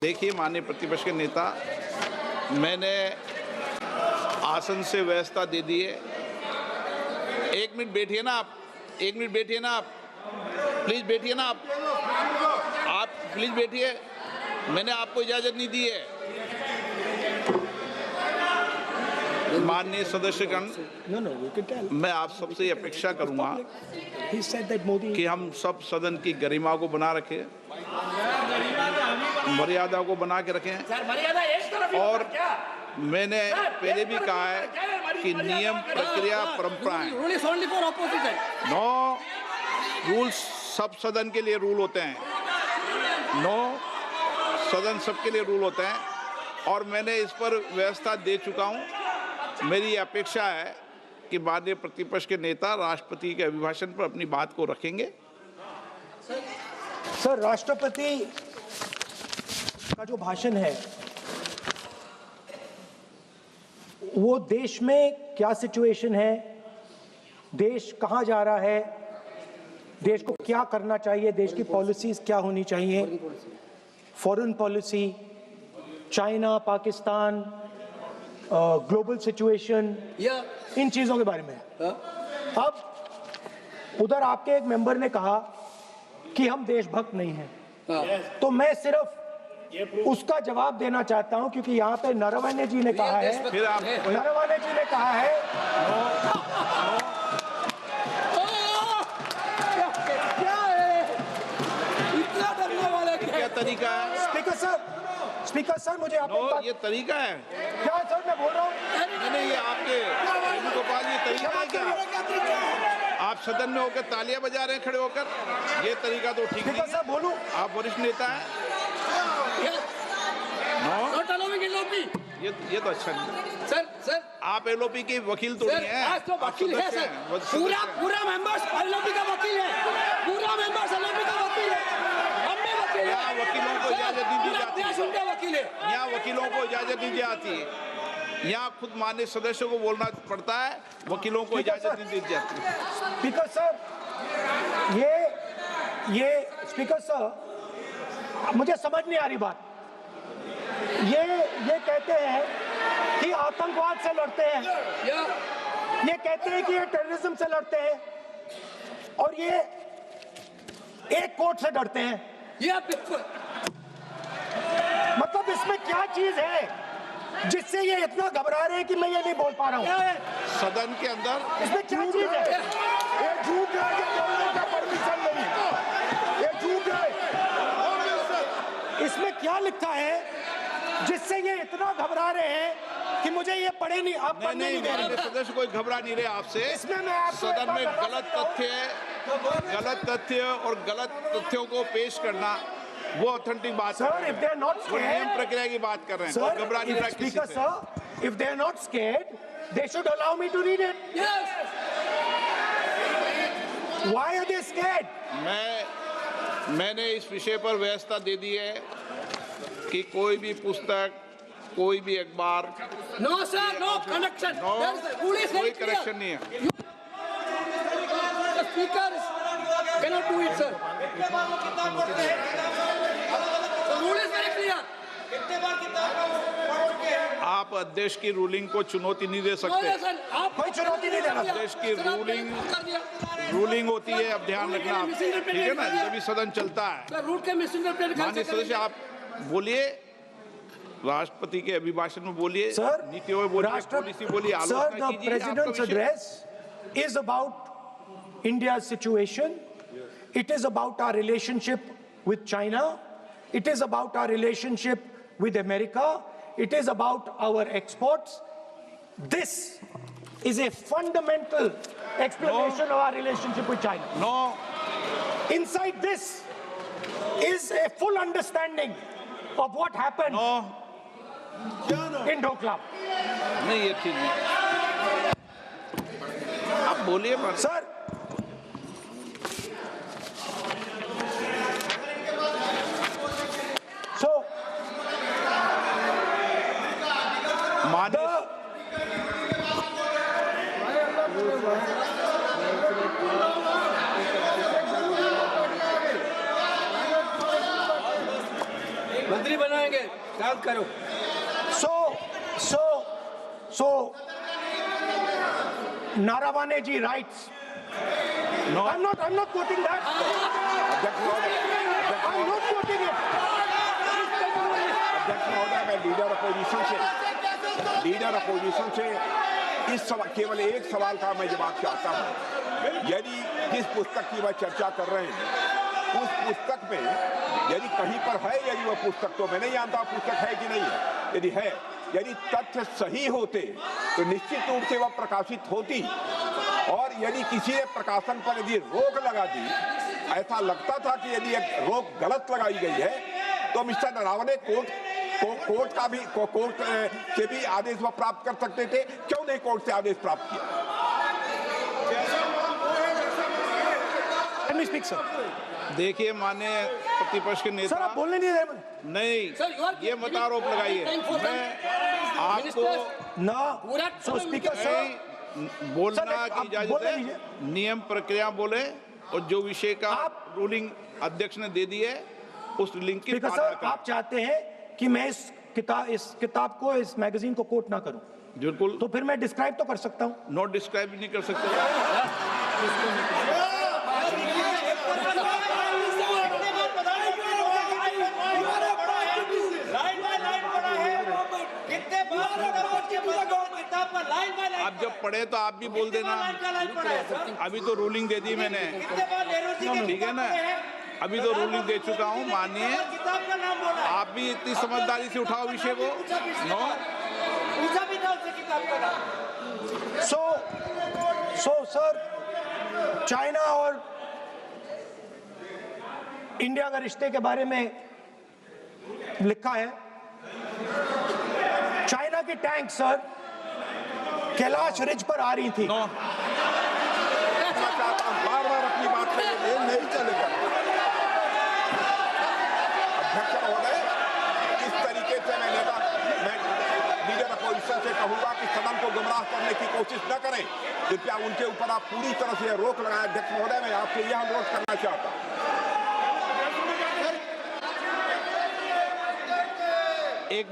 देखिए माननीय प्रतिपक्ष के नेता, मैंने आसन से व्यवस्था दे दी है। एक मिनट बैठिए ना आप, एक मिनट बैठिए ना आप, प्लीज बैठिए ना आप प्लीज बैठिए। मैंने आपको इजाजत नहीं दी है। माननीय सदस्यगण, मैं आप सबसे अपेक्षा करूंगा कि हम सब सदन की गरिमा को बना रखें, मर्यादा को बना के रखें। और मैंने पहले भी कहा है कि नियम, प्रक्रिया, परंपराएं, नो रूल्स सब सदन के लिए रूल होते हैं, नो सदन सबके लिए रूल होते हैं। और मैंने इस पर व्यवस्था दे चुका हूं। मेरी अपेक्षा है कि माननीय प्रतिपक्ष के नेता राष्ट्रपति के अभिभाषण पर अपनी बात को रखेंगे। सर, राष्ट्रपति का जो भाषण है वो देश में क्या सिचुएशन है, देश कहां जा रहा है, देश को क्या करना चाहिए, देश की पॉलिसीज क्या होनी चाहिए, foreign policy, China, Pakistan, global situation, इन चीजों के बारे में। अब उधर आपके एक मेंबर ने कहा कि हम देशभक्त नहीं हैं, तो मैं सिर्फ उसका जवाब देना चाहता हूं, क्योंकि यहाँ पे नरवणे जी ने कहा है, नरवणे जी ने कहा है क्या तरीका है? स्पीकर सर मुझे ये तरीका है क्या सर, मैं बोल रहा हूँ नहीं, ये आपके वेणुगोपाल, ये तरीका है क्या? आप सदन में होकर तालियां बजा रहे हैं खड़े होकर, ये तरीका तो ठीक नहीं है। बोलूं, आप वरिष्ठ नेता हैं। ये तो अच्छा नहीं। सर आप एलओपी के वकील तो नहीं है, तो वकील है सर, पूरा मेंबर्स एलओपी का वकील है, पूरा मेंबर्स एलओपी का वकील है, हम भी वकील हैं। यहाँ वकीलों को इजाजत नहीं दी जाती है, वकील है, यहाँ वकीलों को इजाजत नहीं दी जाती है, यहाँ खुद माननीय सदस्यों को बोलना पड़ता है, वकीलों को इजाजत नहीं दी जाती है। स्पीकर सर, ये स्पीकर सर, मुझे समझ नहीं आ रही बात। ये कहते हैं कि आतंकवाद से लड़ते हैं, ये कहते हैं कि ये टेररिज्म से लड़ते हैं, और ये एक कोर्ट से डरते हैं। मतलब इसमें क्या चीज है जिससे ये इतना घबरा रहे हैं कि मैं ये नहीं बोल पा रहा हूँ? सदन के अंदर इसमें क्या चीज है? ये झूठ है, ये बोलने का परमिशन नहीं, ये झूठ है। इसमें क्या लिखा है जिससे ये इतना घबरा रहे हैं कि मुझे ये पढ़े नहीं, आप पढ़ने नहीं दे रहे। सदस्य कोई घबरा नहीं रहे आपसे। इसमें मैं आपको सदन में गलत तथ्य और गलत तथ्यों को पेश करना वो ऑथेंटिक बात है। Sir, if they are not वो नियम scared, प्रक्रिया की बात कर रहे हैं, sir, घबरा नहीं रहा किसी Speaker से। sir, if they are not scared, they should allow me to read it. Why are they scared? मैंने इस विषय पर व्यवस्था दे दी है कि कोई भी पुस्तक, कोई भी अखबार, नो सर, नो कनेक्शन, कोई करेक्शन नहीं है। Speaker cannot do it, sir. The rule is very clear. आप अध्यक्ष की रूलिंग को चुनौती नहीं दे सकते। कोई चुनौती नहीं देना। अध्यक्ष की रूलिंग होती है, अब ध्यान रखना आप, ठीक है ना, जब भी सदन चलता है। माननीय सदस्य आप बोलिए, राष्ट्रपति के अभिभाषण में बोलिए, सर, नीतियों में बोलिए, पॉलिसी बोलिए, आलोचना कीजिए। President's address is about India's situation. It is about our relationship with China. It is about our relationship with America. It is about our exports. This is a fundamental explanation of our relationship with China. No. Inside this is a full understanding of what happened in Doklam. नहीं, ये ठीक नहीं। आप बोलिए sir, मंत्री बनाएंगे। Okay शांत करो So, Naravane ji writes. No. I'm not quoting that. I'm not quoting it. अध्यक्ष महोदय, मैं लीडर अपोजिशन से इस केवल एक सवाल का मैं जवाब चाहता हूं। यदि जिस पुस्तक की वह चर्चा कर रहे हैं उस पुस्तक में यदि कहीं पर है, यदि वह पुस्तक, तो मैं नहीं जानता पुस्तक है कि नहीं है, यदि है, यदि तथ्य सही होते तो निश्चित रूप से वह प्रकाशित होती, और यदि किसी ने प्रकाशन पर यदि रोक लगा दी, ऐसा लगता था कि यदि एक रोक गलत लगाई गई है, तो मिस्टर नरावने कोर्ट से भी आदेश वह प्राप्त कर सकते थे। क्यों नहीं कोर्ट से आदेश प्राप्त किया? Let me speak, sir. देखिए माननीय प्रतिपक्ष के नेता, सर आप बोलने नहीं दे रहे। नहीं, ये मत आरोप लगाइए। मैं आपको सो स्पीकर सर बोलना सर, की आप इजाजत बोलने है। दीजिए। नियम प्रक्रिया बोले, और जो विषय का रूलिंग अध्यक्ष ने दे दी है उस लिंक की स्पीकर पालना सर करें। आप चाहते हैं कि मैं इस किताब को, इस मैगजीन को कोट ना करूं, बिल्कुल। तो फिर मैं डिस्क्राइब तो कर सकता हूं। नोट डिस्क्राइब नहीं कर सकते। आप जब पढ़े तो आप भी बोल देना। अभी तो रूलिंग दे दी मैंने, ठीक है ना, अभी तो रूलिंग दे चुका हूँ। मानिए आप भी इतनी समझदारी से उठाओ विषय को। नो सो सर, चाइना और इंडिया का रिश्ते के बारे में लिखा है, चाइना की टैंक सर कैलाश रिज पर आ रही थी। नो बार बार अपनी बात पे ये नहीं चलेगा। अध्यक्ष महोदय, इस तरीके से मैं लीडर अपोजिशन से कहूंगा कि सदन को गुमराह करने की कोशिश न करें। कृपया उनके ऊपर आप पूरी तरह से रोक लगाएं। अध्यक्ष महोदय, मैं आपसे यह अनुरोध करना चाहता हूं